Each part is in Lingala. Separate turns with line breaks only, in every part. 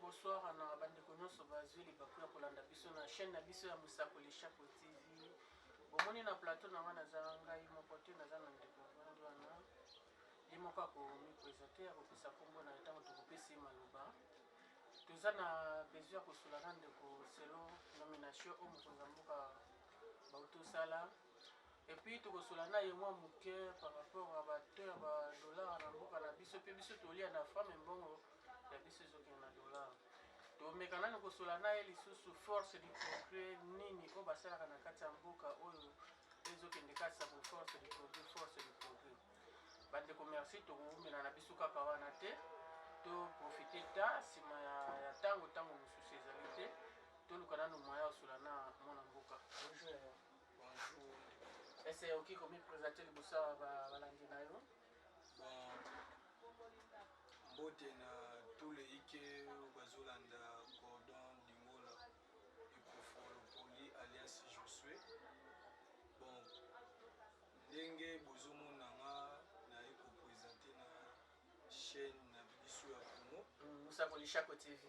bonsoir na bandeko nyonso bazwi libaku ya kolanda biso na chaîne na biso ya Musakoli Shako TV. Bomoni na plateau na wana za ngai moko te naza na ndeko vandi wana li moko akomipresente akopesa kombo na ntango tokopesi maloba. Toza na besoin ya kosula na ndeko selo nomination o mokonzi ya mboka bautosala. Et puis tokosula na ye mwa moke par rapport à bato ya badollar na mboka na biso mpe biso tolia na femme mbongo ya biso ezokende na dollar. Tomeka nani kosula na ye lisusu force du progrès nini oyo basalaka na kati ya mboka oyo ezokende kati ya force du progrès, force du progrès. Bandeko merci tokomela na biso kaka wana te toprofite ta nsima ya ntango mosusu ezali te toluka nano moya osula na mwana mboka.
Bonjour.
Est-ce que vous pouvez me présenter le bossa à Balandinayo?
Bon, mbote na tous les Ike Bazolanda, Cordon, Dingola, Ecofolo, Poli, Alliance Josué. Bon, ndenge bozomo nanga na eko présenter na chaîne na biso ya Congo.
Musakoli Shako TV.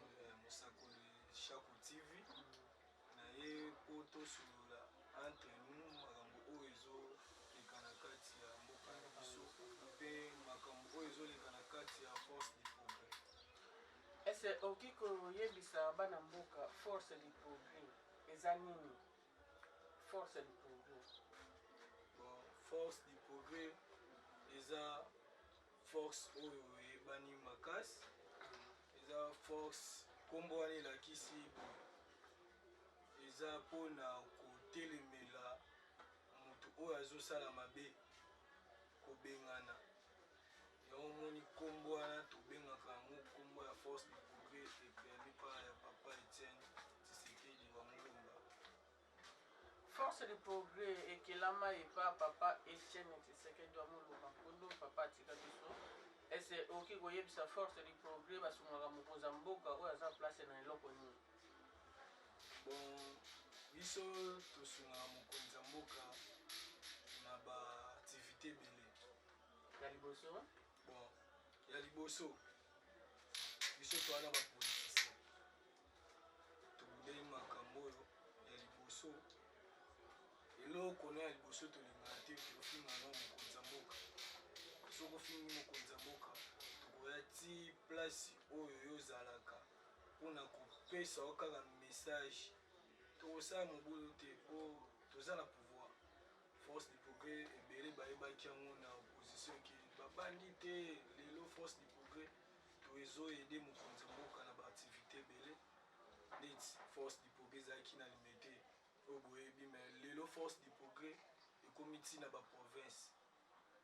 Musakoli Shako TV. Na ye poto solola entre nous makambo oyo ezoleka na kati ya mboka na biso mpe makambo oyo ezoleka na kati ya force du progrès.
Est-ce que okoki koyebisa bana mboka force du progrès eza nini? Force du progrès.
Bon, force du progrès eza force oyo eyebani makasi, eza force kombo wana elakisi eza mpona kotelemela moto oyo azosala mabe kobengana. Yango moni kombo wana tobengaka yango kombo ya force du progrès ekremi pa ya papa Etienne Tshisekedi wa Mulumba.
Force du progrès ekelama epa papa Etienne Tshisekedi wa Mulumba kondo papa atika biso. Est-ce que okoki koyebisa force du progrès basungaka mokonzi ya mboka oyo aza place na eloko nini?
Bon, biso tosungaka mokonzi ya mboka na baaktivité ebele
ya liboso.
Bon, ya liboso biso towana bapoliticien tobudeli makambo oyo ya liboso eloko na ya liboso tolingaka te tofingana mokonzi ya mboka. Soki ofingi mokonzi ya mboka tokoya ti place oyo yozalaka mpona kopesa o kaka message tokosala mobulu te mpo toza na pouvoir. Force du progrès ebele bayebaki yango na opposition ke babandi te lelo force du progrès toezoyede mokonzi ya mboka na baaktivité ebele neti force du progrès ezalaki na limete oyo boyebi. Mais lelo force du progrès ekomi ntina baprovince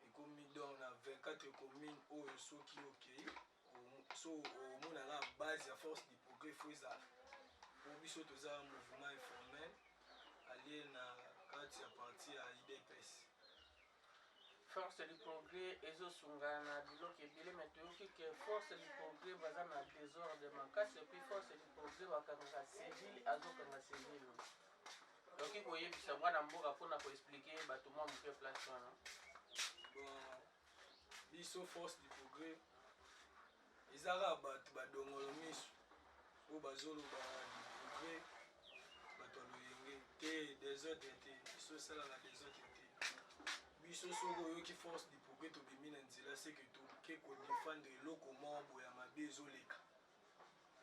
ekomi donc na 24 communes oyo soki okei so omonaka base ya force du progrès fo ezala po biso toza mouvement informel allié na kati ya parti ya IDPS.
Force du progrès ezosungana na biloko ebele me toyoki ke force du progrès baza na désordre makasi epuis force du progrès bakangaka civile azokanga civile. Okoki koyebisa mwana mboka mpona koexplike bato mwa moke place wana?
Bon, biso force du progrès ezaka bato badongolo miso oyo bazoloba du progrès bato ya loyenge te désordre te. Biso esalaka désordre te. Biso soki oyoki force du progrès tobimi na nzela seke toke kodefendre eloko moko boye ya mabe ezoleka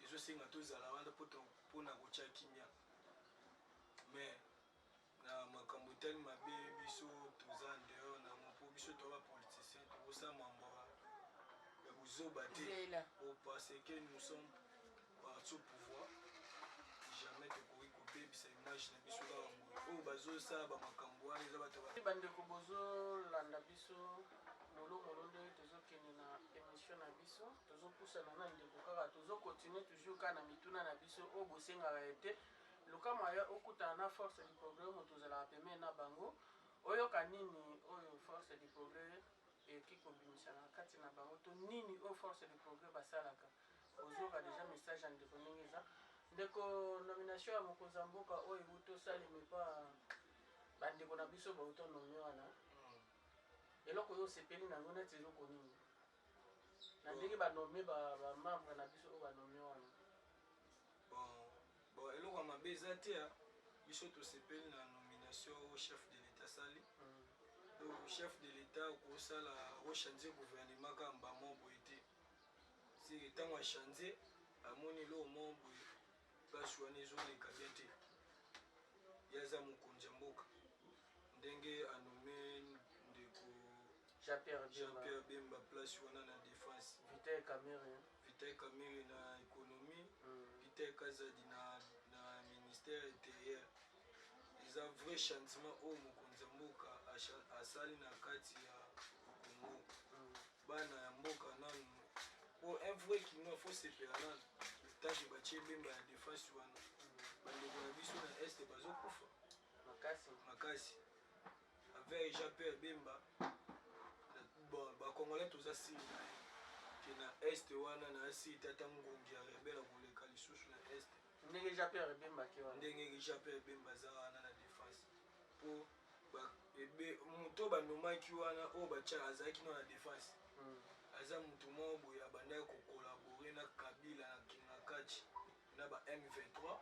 ezosenga tozala wana mpona kotya kimia. Mais na makambo etali mabe biso toza dehors na mo mpo biso toza bapoliticien tokosala mambo ya kozoba te parce que nous sommes parti au pouvoir. Jamais tokoki kobebisa image na biso kaka boye oyo bazosala bamakambo wana eza bato
bandeko bozolanda biso molongolo nde tozokende na émission na biso tozopusana na ndeko kaka tozokontinue toujours kaka na mituna na biso oyo bosengaka ete lokama ya okutana na force du progrès moto ozalaka peme na bango oyoka nini oyo force du progrès eki kobimisa na kati na bango to nini oyo force du progrès basalaka ozoka deja message ya ndeko ndenge eza ndeko nomination ya mokonzi ya mboka oyo eutosalemi pa bandeko na biso bautonome wana eloko oyo osepeli nango neti eloko nini na ndenge banome bamembre na biso oyo banome wana?
eza te biso tosepeli na nomination au chef de l'état sali donc chef de l'état okosala ochange gouvernement kaka mbamo boye te si ntango achange amoni lo mo boye place wana ezoleka bien te ye aza mokonzi ya mboka ndenge anome ndeko Jean-Pierre Bemba place wana na défense
Vital
Kamerhe na économie Peter Kazadi na ministère intérieur eza vrai changement oyo mokonzi ya mboka asali na kati ya Congo bana ya mboka nanu po un vrai kinois faut sepela nanu tanke batie Bemba ya défense wana bandeko na biso na este bazokufa makasi avec Jean-Pierre Bemba bon bakongolais toza siri na ye ke na este wana na asiri tata ngongi ya rebela koleka lisusu na este
ndenge Jean-Pierre Bemba aza wana na défense mpo moto banomaki wana oyo batya azalaki na défense aza motu moko boye abandaki kokolabore na Kabila na kingakachi na ba M23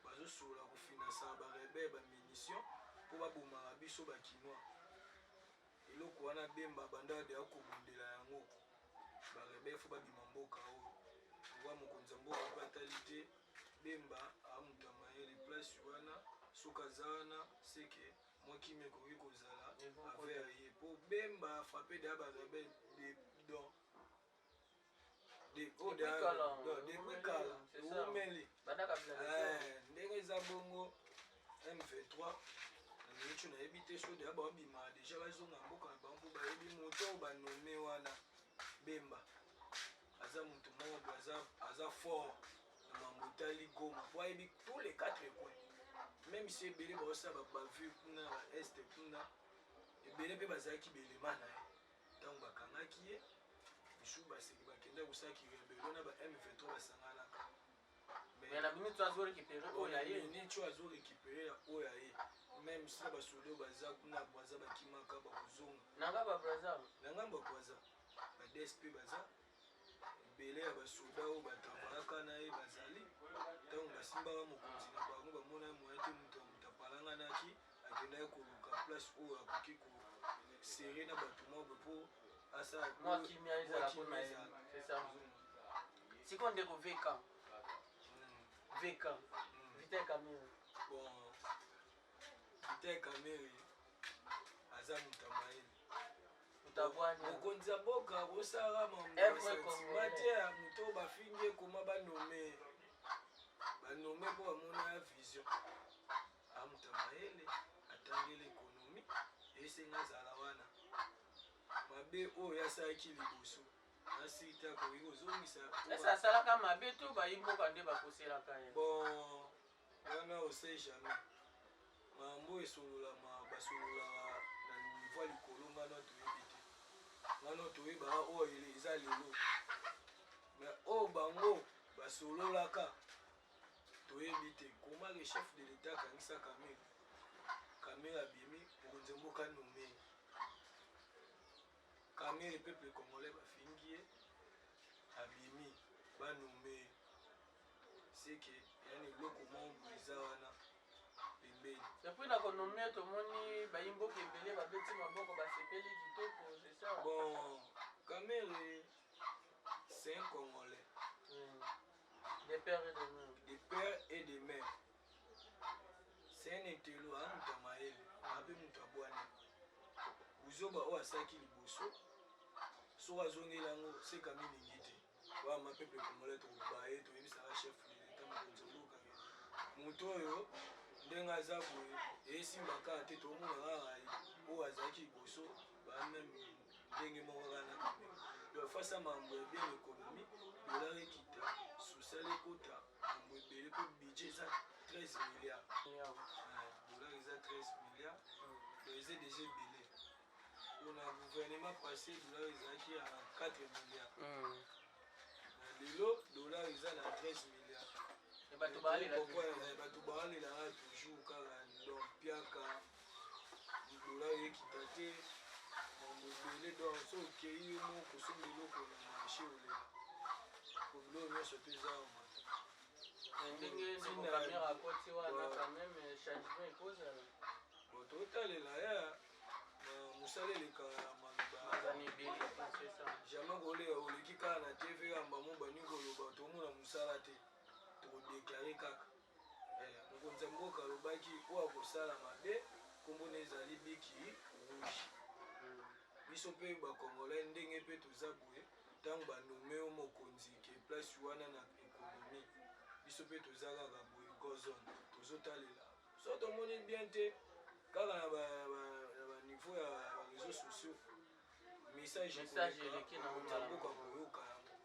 bazosolola kofinansa barebele bamunition mpo babomaka biso bakinois eloko wana Bemba banda deya kobundela yango barebele fo babima mboka oyo owa mokonzi ya mboka mpe atali te Bemba amutu ya mayele place wana soki aza wana seke mwakimi ekoki kozala avers ye mpo Bemba frappe deya barebele depuis kala eumeli ndenge eza bongo M23 namitu nayebi te so deya babimaka deja bazonga mboka na bango bayebi moto oyo banome wana Bemba aza motu moko aza fort na mambo etali Goma po ayebi tous les 4 coins même si ebele baosala bavue kuna ba este kuna ebele mpe bazalaki belema na ye ntango bakangaki ye bisu baseki bakenda kosalaki rebelio na ba M23 basanganaka neti azorécupere ya oyo ya ye même si na basodo baza kuna baza bakimaka bakozonga na
ngambo ya kwaza ba DSP baza ebele ya basoda oyo batavalaka na ye bazali ntango basimbaka mokonzi na bango bamona moya te moto apalanganaki akendaki koluka place oyo akoki kosere na bato moko mpo
siko ndeko VK Vital Kamerhe
bon Vital Kamerhe aza moto ya mayele mokonzi ya mboka osala mambo te ya moto bafingi ekoma banome mpo bamona ya vision amoto ya mayele atangeli ekonomi esenga azala wana mabe oyo asalaki liboso asili te akoki kozongisa
asalaka mabe to bayimboka nde bakoselaka ye
bon wana osai jamais mambo esololama basololaka na niveau likolo ngana toyebi te ngana toyebaka oyo eza lelo mais oyo bango basololaka toyebi te koma le chef de l'état akangisa Kamerhe abimi mokonzi mboka nome Kamerhe peuple congolais bafingi ye abimi banome seke yani eloko moko eza wana pembeni
depuis na konome tomoni bayimboka ebele babeti maboko basepeli kitoko c'est ça
bon Kamerhe c'est un Congolais
de père et de mère
c'est un intello amutu ya mayele ape moto abwani buzoba oyo asalaki liboso soki azongeli yango seka miningi te wama peuple congolais tokobaye toyebisaka chef de l'état mokonzi mboka moto oyo ndenge aza boye eyesimbaka te tomonaka oyo azalaki liboso bameme ndenge moko kaka na Kamerhe donc face a mambo ya bien économie dollar ekita social ekota mambo ebele mpo budget eza 13 milliards dollar eza 13 milliards donc eza déjà ebele mpona gouvernement passé dollar ezalaki ya 4 milliards lelo dollar eza na 13 milliards bato balelaka toujours kaka donc piaka dollar ekita te mambo ebele donc so okei yo moko kosomba eloko na marché olela biloko nyonso mpe eza
ndenge Kamerhe bakoti wana quand même changement ekozala
totalela ya mosala eleka
mazani ebele c'est ça
jamais koleya oleki kaka na tv yamba mo bani koloba tomona mosala te tokodeklare kaka mokonzi ya mboka alobaki oyo akosala mabe kombona ezali biki rouge biso mpe bakongolais ndenge mpe toza boye ntango banome o mokonzi ke place wana na ekonomi biso mpe toza kaka boye gozone tozotalela so tomoni bien te kaka na baniveau ya bareseau sociaux message
eleki na
mboka koyoka yango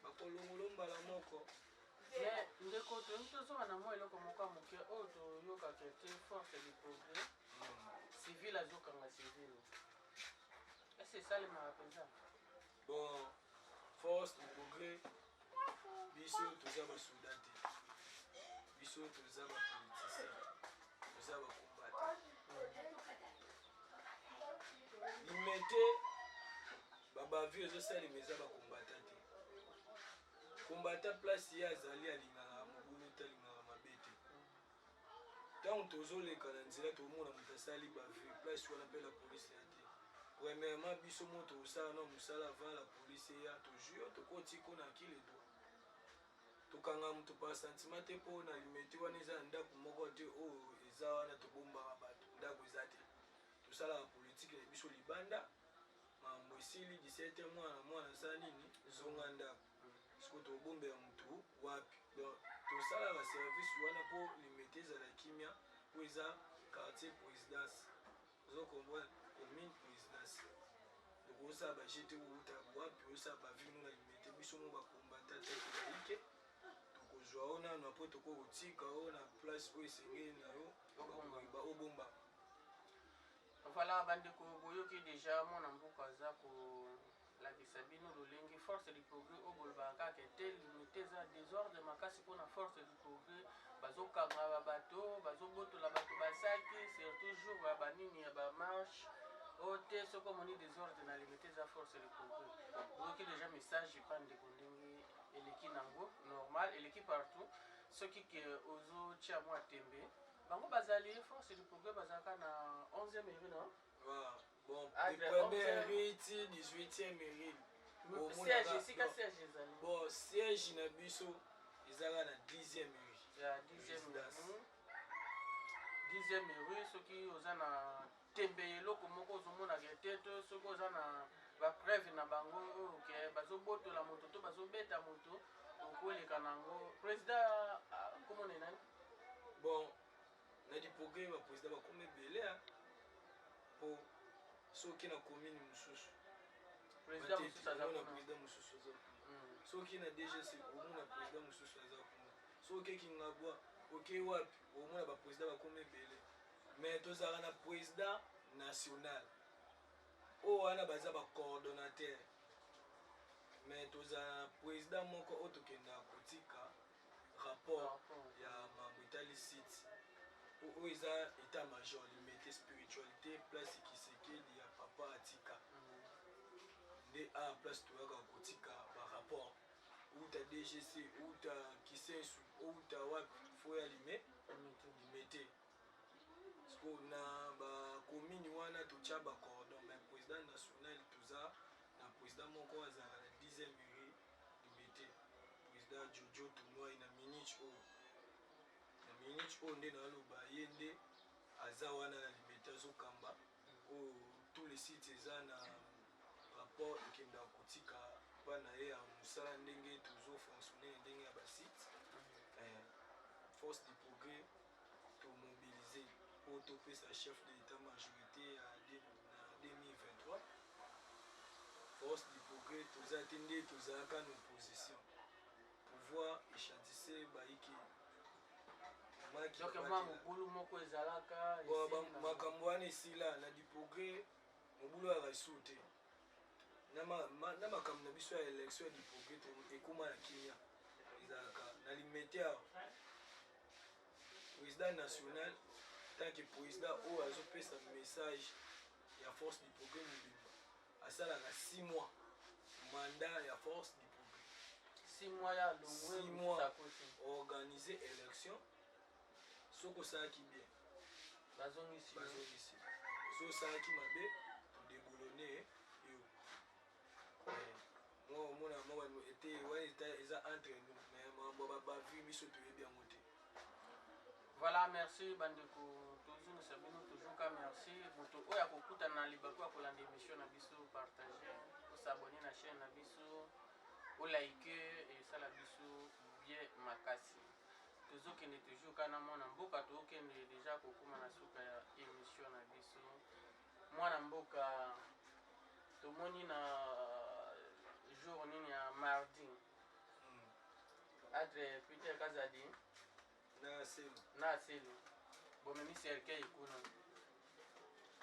bakolongolo mbala moko
mais ndeko toyingi tozoka na mwa eloko moko ya moke oyo toyokaka te force du progrès civil azokanga civil ese esalemaka mpenza
bon force du progrès biso toza basoda te biso toza bapoliticien toza bakombata limete babavi ezosalema eza bakombata te kombata place ye azali alingaka mobulu te alingaka mabe te ntango tozoleka na nzela tomona moto asali bavi place wana mpe la polise ya te premièrement biso mo tosala na mosala avant la polise eya tozwi tokotiko na kile to tokanga moto pa sentiment te mpo na limete wana eza na ndako moko te oyo eza wana tobombaka bato ndako eza te tosalaka politike na biso libanda mambo esili 17 mwana asala nini zonga ndako siko tobombela motu wapi donc tosalaka service wana mpo limete ezala kimia mpo eza quartier présidence ozokomprendre commune présidence okosala bajete outa wapi osala bavino na limete biso mo bakombata te tozaike tokozwa o nano apres tokokotika o na place oyo esengeli na yo obomba
voilà bandeko boyoki déjà mwana mboka aza kolakisa bino lolenge force du progrès oyo bolobaka kaka te limite eza désordre makasi mpona force du progrès bazokanga bato bazobotola bato basaki surtout jour ya banini ya bamarche oyo te soki omoni désordre na limite eza force du progrès boyoki déjà message epa ndeko ndenge eleki nango normal eleki partout soki ke ozotia mwa tembe bango bazali force du progrès bazalaka na 11e eri non
bon première riti 18e eri
siège esika siège ezali
bon siège na biso ezalaka na 10e eri
ya 10e eri soki oza na tembe eloko moko ozomonaka te to soki oza na bapreuve na bango oyo ke bazobotola moto to bazobeta moto okoleka nango président komona nani
bon na di progrès baprésident bakomi ebele mpo soki na commune mosusu président mosusu aza kuna soki na dgc omona président mosusu aza kuna soki ekingabwa oke wapi omona baprésident bakomi ebele mais tozalaka na président national oyo wana baza bacoordonnateur mais tozala na président moko oyo tokendaka kotika rapport ya mambo etali site oyo eza état major limité spiritualité place kisekeli ya papa atika nde a place toyaka kotika barapport outa dgc outa kisensu outa wapi fo ya limete na bakomini wana totya bacordon mais président national toza na président moko azalaka na 10e eri limete président jojo tumwai na minute oyo nde naloba ye nde aza wana na limete azokamba oyo tous les sites eza na rapport ekendaka kotika mpa na ye ya mosala ndenge tozofonctionne ndenge ya basite force du progrès tomobilize mpo topesa chef de l'état majorité na 2023 force du progrès toza te nde tozalaka na opposition pouvoir échantisse bayiki
mobulu moko ezalaka
makambo wana esila na du progrès mobulu ya resu te na makambo na biso ya élection ya du progrès ekóma na kimia ezalaka na limete awa président national tant que président oyo azopesa message ya force du progrès mobimba asalaka 6 mois mandat ya force du progrès
6 mois ya longwe
6 mois organiser organiser élection soki osalaki bien
bazongisi
bazongisi so osalaki mabe todebolone yo mwa omona moko ete wana eza entre nous mais makambo bavi biso toyebi yango te.
Voilà, merci bandeko tozongisa bino toujours ka merci moto oyo akokutana na libaku ya kolanda émission na biso partage osabone na chaîne na biso olaike esala biso bien makasi tozokende toujours kana mwana mboka tokende deja kokóma na suka ya émission na biso mwana mboka tomoni na jour nini ya mardi entre Peter Kazadi na aselo bomemi cercueil kuna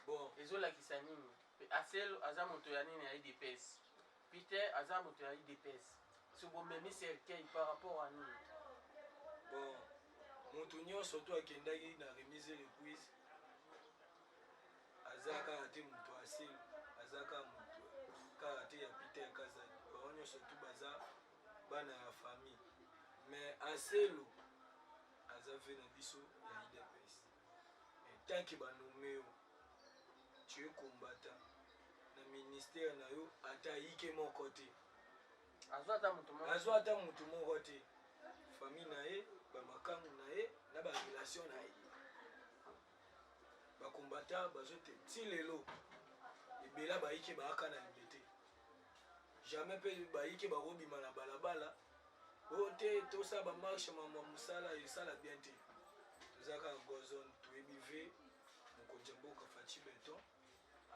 bon
ezolakisa nini aselo aza moto ya nini ya idps Peter aza moto ya idps so bomemi cercueil par rapport à nini
bon moto nyonso to akendaki na remise reprise aza kaka te moto aselo aza kaka moto kaka te ya Peter Kazadi bango nyonso tu baza bana ya famille mais aselo aza ve na biso ya idps tanki banome yo tu es combattant na ministère na yo ata yike moko te
azwa ata
moto moko te famille na ye bamakangu na ye na barelation na ye bakombata bazo te ti lelo ebela bayike baaka na libete jamais mpe bayike bakobima na balabala oyo te tosala bamarshe mama mosala esala bien te toza kaka gozone toyebi ve mokonzi ya mboka Faci Beton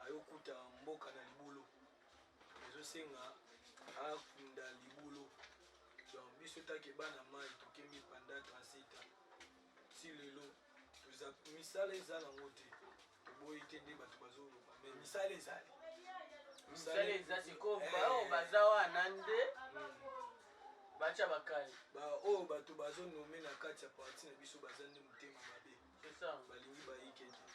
ayokuta mboka na libulu ezosenga akunda libulu donc biso taki bana mai tokembi panda 37 ans si lelo toza misala eza nango te toboyi te nde bato bazoloba mais misala ezali
misala eza sikoyo bao baza wana nde bacha bakali
oyo bato bazonome na kati ya parti na biso baza nde motema mabe balingi bayike te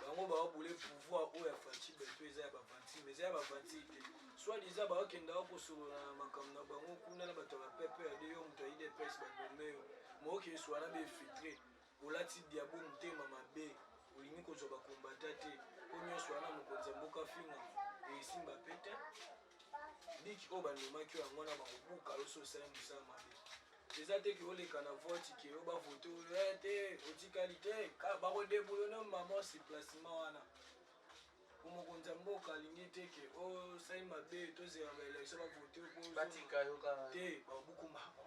bango baobule pouvoir oyo ya Faci Beton eza ya bavantire mais eza ya bavantire te soit diza baokendaka kosolola na makambo na bango kuna na bato ya bapepe ade yo moto ya idps banome yo mookesu wana baefiltre olati diabo motema mabe olingi kozwa bakombata te po nyonso wana mokonzi ya mboka finga esimba pe te biki oyo banomaki oyo yango na bakobuka loso osali mosala mabe eza te ke oleka na vote ke oyo bavote oyo te otikali te bakodebulone mamosi placement wana po mokonzi ya mboka alingi te ke osali mabe tozela baelektio bavote
batika yo
te babukumako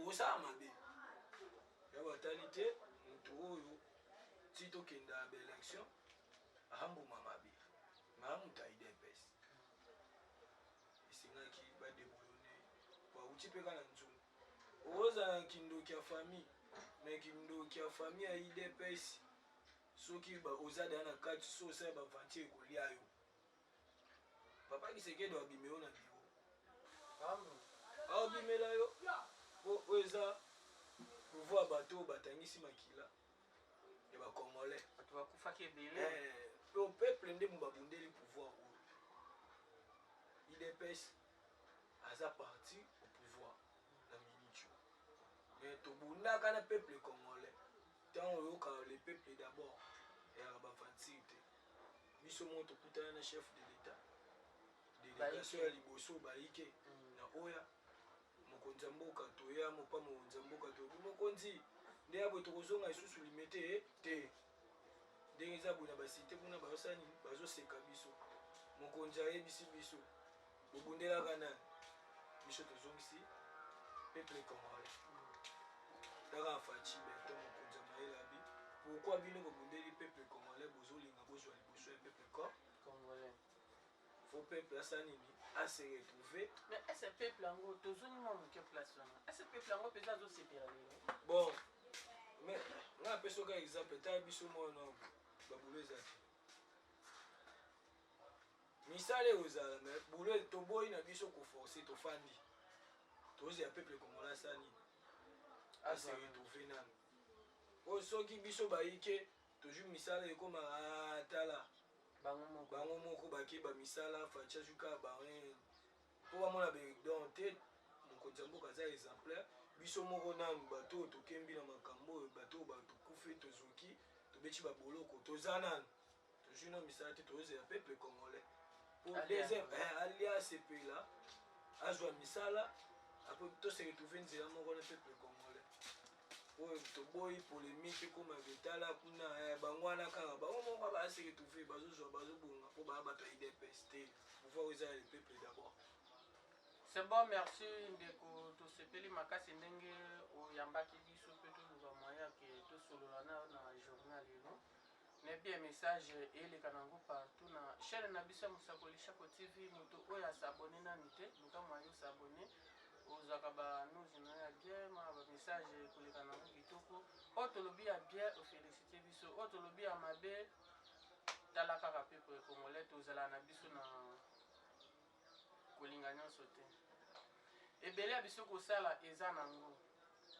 osala mabe ya batali te moto oyo ti tokenda ya baelektio ahambuma mabe maa moto aidps esengaki badebulone bauti mpe kaka na nzungu ozala na kindoki ya famille me kindoki ya famille ya idps soki oza daya na kati so osala bavantire kolia yo papa Kisekedi abime yo na biro aobimela yo po oyo eza pouvoir bato oyo batangisi makila ya bacongolais
bato bakufaki ebele
po peuple nde mo babundeli pouvoir oyo idps aza parti au pouvoir na minitio mais tobundaka na peuple congolais ntango oyoka le peuple d'abord eyaka bavantire te biso moko tokutana na chef de l'état délégation ya liboso bayike na oya mokonzi ya mboka toya mopa mokonzi ya mboka toyebi mokonzi nde ya boye tokozonga lisusu limete te ndenge eza boye na basite kuna bazosani bazoseka biso mokonzi ayebisi biso bobundelaka nani biso tozongisi peuple congolais kaka Faci Beton mokonzi ya mayele abi pourquoi bino bobundeli peuple congolais bozolinga bozwa liboso ya peuple congolais fo peuple asa nini ase retrouver
mais ese peuple yango tozongi mwa moke place wana ese peuple yango mpenza azosepela lelo
bon mais nga apesa oka exemple tala biso mwana babulo eza te misala oyo ezala me bulo toboyi na biso koforce tofandi tozela peuple congolais asa nini ase retrouver nano oyo soki biso bayike toujours misala ekomaka tala bango moko bakeba misala Faci azuka bango po bamona bedon te mokonzi ya mboka aza exemplaire biso moko nanu bato tokembi na makambo oyo bato batukufi tozoki tobeti baboloko toza nanu tozwi na misala te tozela peuple congolais pour deuxième alias epela azwa misala apres toseretrouve nzela moko na peuple congolais oyo toboyi polémique ekoma betala kuna bango wana kaka bango moko baseretrouve bazozwa bazobonga mpo baya bato ya idps te pouvoir eza ya le peuple d'abord.
C'est bon, merci ndeko tosepeli makasi ndenge oyambaki biso mpe toluka moya ke tosolola na journal lelo na bien message eyeleka nango partout na chaîne na biso ya Mosakoli Shako TV. Moto oyo asabone nanu te luka moya osabone ozwaka banews na ya bien ma bamessage koleka nango kitoko oyo tolobi ya bien ofélicité biso oyo tolobi ya mabe tala kaka peuple congolais tozala na biso na kolinga nyonso te. Ebele ya biso kosala eza nango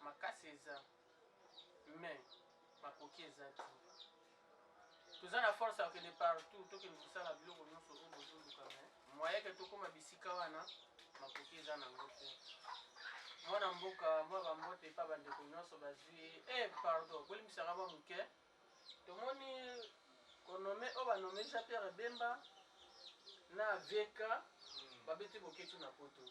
makasi eza mais makoki eza te. Toza na force akende partout tokende kosala biloko nyonso oyo bozoluka me moyen ke tokóma bisika wana makoki eza nango te. Mwana mboka mwa bambote epa bandeko nyonso bazwi pardon bolimbisaka mwa moke tomoni konome oyo banome Jean Pierre Bemba na veka babeti boketu na poto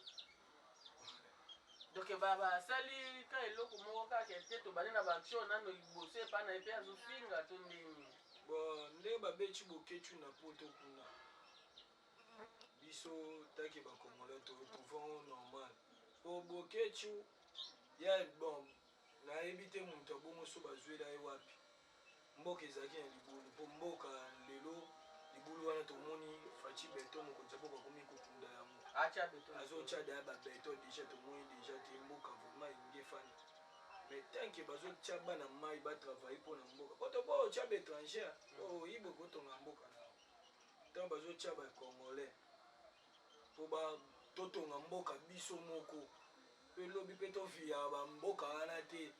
donc basali ka eloko moko kaka te tobali na baaction nano liboso epa na epe azofinga to ndeni
bon nde babeti boketu na poto kuna biso taki bakongolais totrouvons normal po boketu ya bon nayebi te moto abongo so bazwela ye wapi mboka ezalaki na libulu mpo mboka lelo libulu wana tomoni faci beton mokonzi ya mboka akomi kokunda yango azotya daya babeton deja tomoni deja te mboka vraimen elingi efani mais tanke bazotya bana mai batravaille mpona mboka poto po otya baétranger oyibe kotonga mboka na ntango bazotya bacongolais mpo totonga mboka biso moko mpe lobi mpe tofiya bamboka wana te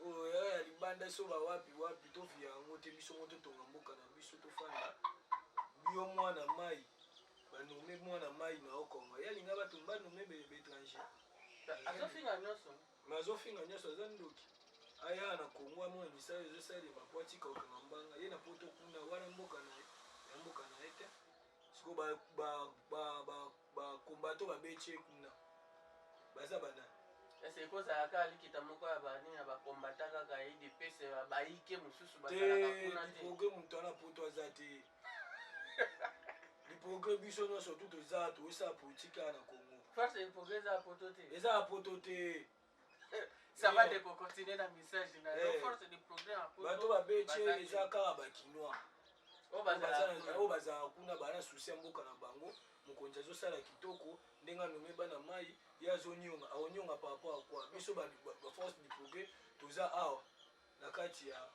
oyo ya libanda so bawapi wapi tofiya yango te biso moko totonga mboka na biso tofanda bio mwana mai banome mwana mai na okongo yalinga bato banome baétranger
azofinga nyonso
azofinga nyonso aza ndoki aya na kongo amona misala ezosalema po atika okanga mbanga ye na poto kuna wana mboka na ye te siko bakombato babeti ye kuna baza banani
ese ekozalaka alikita moko ya banini ya bakombata kaka idps baike mosusu bazalaka kuna te
liproge moto wana poto aza te liproge biso nyonso tu toza toosala politique na kongo
force liproge eza ya poto te
eza ya poto te
ça va de continuer na message na force de progrès en poto
bato babeti eza kaka bakinois oyo bazalaka kuna bana susi ya mboka na bango mokonzi azosala kitoko ndenge anome bana mai ye aonionga par rapport akwa biso baforce du progrès toza awa na kati ya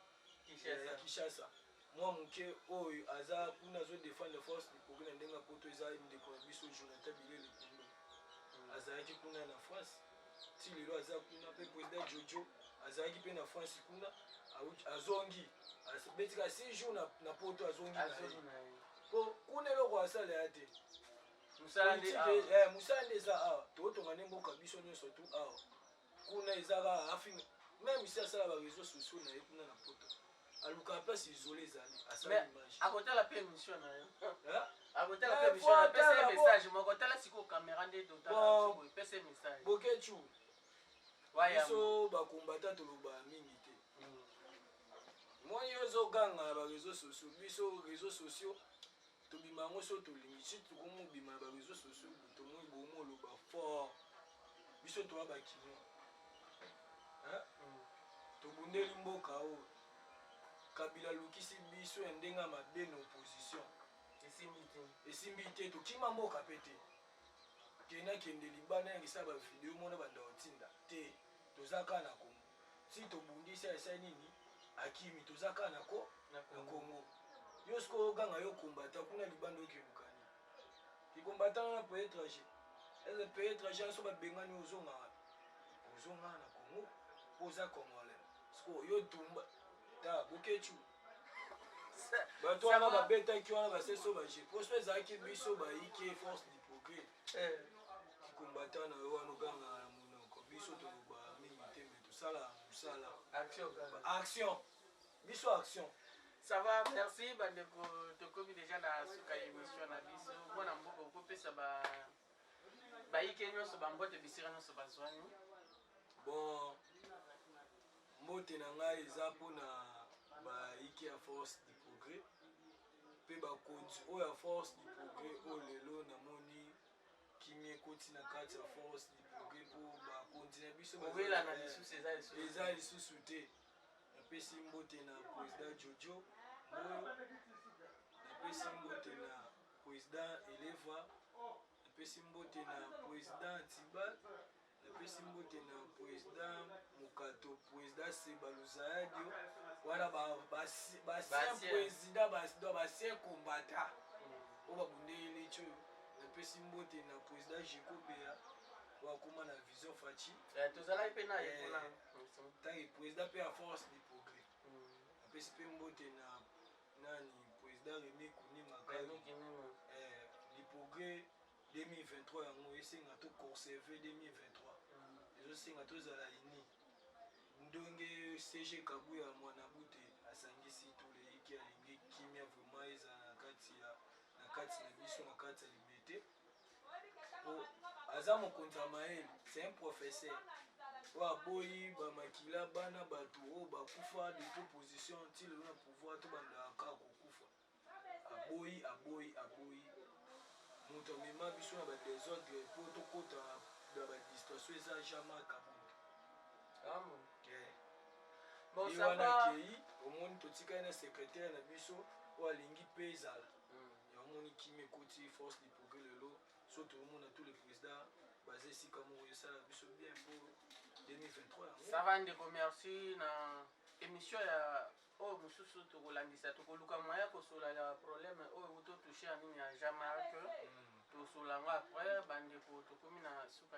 Kinshasa mwa moke oyo aza kuna azodefendre force du progrès na ndenge apoto eza ndeko na biso Jonathan Bilele Kundo azalaki kuna na France ti lelo aza kuna mpe président Jojo azalaki mpe na France kuna azongi abetika 6 jours na poto azongi na ye po kuna eloko asala ya te musala nde eza awa totonga nde mboka biso nyonso tu awa kuna eza kaka afinga même si asala bareseau sociaux na ye kuna na poto alukaka place isolé ezali asala image
akotala mpe émission na yo akotala mpe émission na pesa message moko tala sikoyo caméra nde totala pesa message
bokechu biso bakombata toloba mingi te moi ozoganga na bareseau sociaux biso réseau sociaux tobima yango so tolingi si tokomobima na bareseau sociaux tomoi bomoloba fort biso towa bakino tobundeli mboka oyo Kabila alukisi biso ya ndenge mabe na opposition esimbi te tokima mboka mpe te kende libanda yangisala bavideo mona banda otinda te toza kaka na kongo si tobundisi esa nini akimi toza kaka na kongo yo siko oganga yo kombata kuna libanda okilukani kikombata wana po étranger eze pe étranger so babengani ozonga na kongo po oza congolais siko yo tumba ta bokechu bato wana babetaki wana baseso baje poso ezalaki biso bayike force du progrès kikombata na yo wana oganga na monoko biso toloba mingi te
Action.
Action. Biso action.
Ça va, merci. Bandeko, tokomi déjà na suka émission na biso. Mwana mboka okopesa baike nyonso bambote bisika nyonso bazwani.
Bon, mbote na ngai eza mpona baike ya force du progrès. Pe bakonzi oyo ya force du progrès oyo lelo namoni kimia ekoti na kati ya force du progrès mpo bakonzi na biso eza lisusu te. Napesi mbote na président Jojo Mboyo, napesi mbote na président Eleva, napesi mbote na président Tiba, napesi mbote na président Mukato, président Sebaluzayadio, wana basien président basien combattant oyo babundeli echo. Napesi mbote na président Jekobea wakoma na vision faci
tozalaki mpe na ye
tangi président mpe ya force du progrès. Napesi mpe mbote na nani président Remi Kuni Makali du progrès 2023 yango esenga to conserver 2023 ezosenga tozala ini ndonge CG Kabuya mwana bute asangisi toleiki alingi kimia vraiment eza na kati na biso na kati ya liberté. Aza mokonzi ya mayele, c'est un professeur oyo aboyi bamakila bana bato oyo bakufa de proposition ti lelo na pouvoir to bandaka kaka kokufa. Aboyi moto amema biso na badésordre mpo tokota na badistorsion eza jamais kabunda. Ye wana kei omoni totikali na secrétaire na biso oyo alingi mpe ezala yamoni kimi ekoti force du progrès lelo so tozomona tous les présidents baza esika moko esala biso bien mpo 2023
ça va ndeko merci na émission ya oyo mosusu tokolandisa tokoluka moya kosola ya problème oyo totouche ya nini ya Jean-Marc tosola ngo après bandeko tokomi na suka